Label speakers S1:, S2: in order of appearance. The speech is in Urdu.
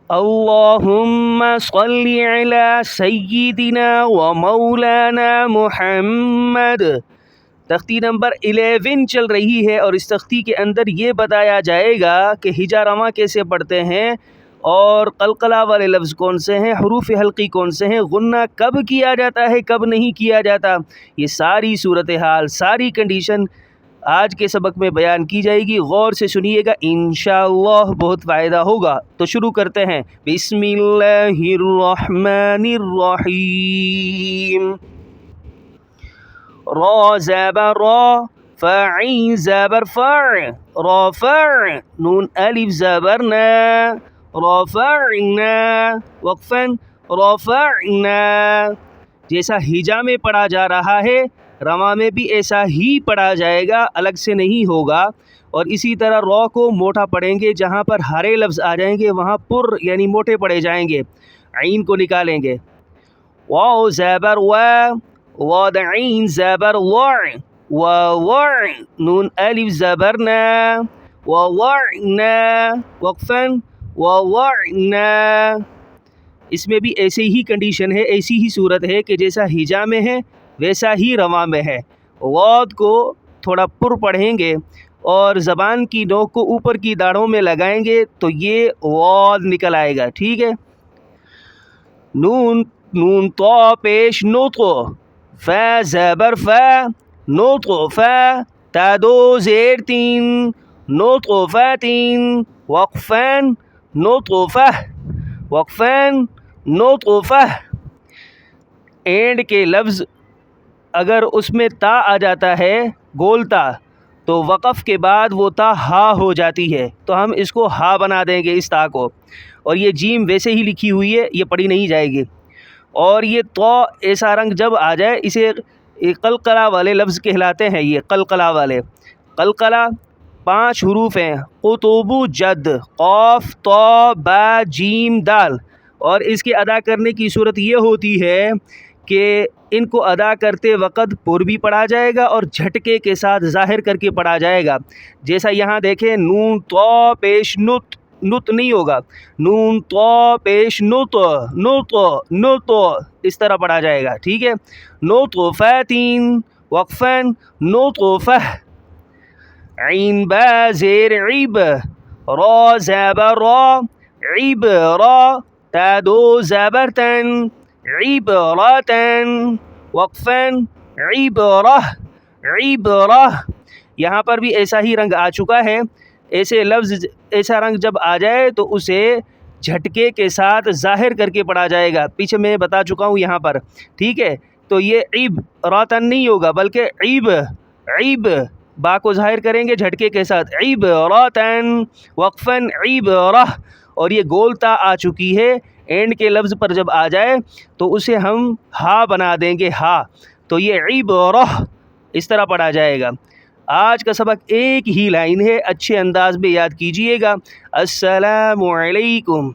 S1: اللہم صلی علی سیدنا و مولانا محمد۔ تختی نمبر 11 چل رہی ہے اور اس تختی کے اندر یہ بتایا جائے گا کہ ہجا رواں کیسے پڑھتے ہیں اور قلقلہ والے لفظ کون سے ہیں، حروف حلقی کون سے ہیں، غنہ کب کیا جاتا ہے کب نہیں کیا جاتا، یہ ساری صورتحال ساری کنڈیشن آج کے سبق میں بیان کی جائے گی۔ غور سے سنیے گا، انشاءاللہ بہت فائدہ ہوگا۔ تو شروع کرتے ہیں، بسم اللہ الرحمن الرحیم۔ را زبر را، فعین زبر فع، رافع، نون الف زبر نا، رافعنا، وقفاً رافعنا۔ جیسا ہجا میں پڑھا جا رہا ہے رواں میں بھی ایسا ہی پڑھا جائے گا، الگ سے نہیں ہوگا۔ اور اسی طرح را کو موٹا پڑھیں گے، جہاں پر ہرے لفظ آ جائیں گے وہاں پر یعنی موٹے پڑھے جائیں گے، عین کو نکالیں گے۔ واو زبر و، واد عین زبر وع، ووع، نون الف زبر نا، ووعنا، وقفاً ووعنا۔ اس میں بھی ایسے ہی کنڈیشن ہے، ایسی ہی صورت ہے کہ جیسا ہجا میں ہے ویسا ہی رواں میں ہے۔ واد کو تھوڑا پر پڑھیں گے اور زبان کی نوک کو اوپر کی داڑھوں میں لگائیں گے تو یہ واد نکل آئے گا، ٹھیک ہے۔ نون تو پیش نطق، فا زبر فا، نطق فا، تا دو زیر تین، نطق فاتین، وقفاً نطفہ، وقفاً نطفہ۔ اینڈ کے لفظ اگر اس میں تا آ جاتا ہے گول تا تو وقف کے بعد وہ تا ہا ہو جاتی ہے، تو ہم اس کو ہا بنا دیں گے اس تا کو، اور یہ جیم ویسے ہی لکھی ہوئی ہے، یہ پڑھی نہیں جائے گی۔ اور یہ تو ایسا رنگ جب آ جائے اسے قلقلہ والے لفظ کہلاتے ہیں۔ یہ قلقلہ والے، قلقلہ 5 حروف ہیں، قطب جد، قاف تو با جیم دال، اور اس کے ادا کرنے کی صورت یہ ہوتی ہے کہ ان کو ادا کرتے وقت پر بھی پڑھا جائے گا اور جھٹکے کے ساتھ ظاہر کر کے پڑھا جائے گا۔ جیسا یہاں دیکھیں، نون تو پیش نت، نت نہیں ہوگا، نون تو پیش نت، نت، نت، اس طرح پڑھا جائے گا، ٹھیک ہے۔ نطفتین، وقفاً نطفہ، عین با زیر عیب، را زبر را، عیب را، تا دو زبر تن، عبرتن، وقفاً عبرہ، عبرہ۔ یہاں پر بھی ایسا ہی رنگ آ چکا ہے، ایسے لفظ ایسا رنگ جب آ جائے تو اسے جھٹکے کے ساتھ ظاہر کر کے پڑھا جائے گا، پیچھے میں بتا چکا ہوں یہاں پر، ٹھیک ہے۔ تو یہ عیب راتن نہیں ہوگا بلکہ عیب، عیب، با کو ظاہر کریں گے جھٹکے کے ساتھ، عیب راتن، وقفاً عبرہ۔ اور یہ گول تا آ چکی ہے، اینڈ کے لفظ پر جب آ جائے تو اسے ہم ہا بنا دیں گے، ہا، تو یہ عبرہ اس طرح پڑھا جائے گا۔ آج کا سبق ایک ہی لائن ہے، اچھے انداز میں یاد کیجئے گا۔ السلام علیکم۔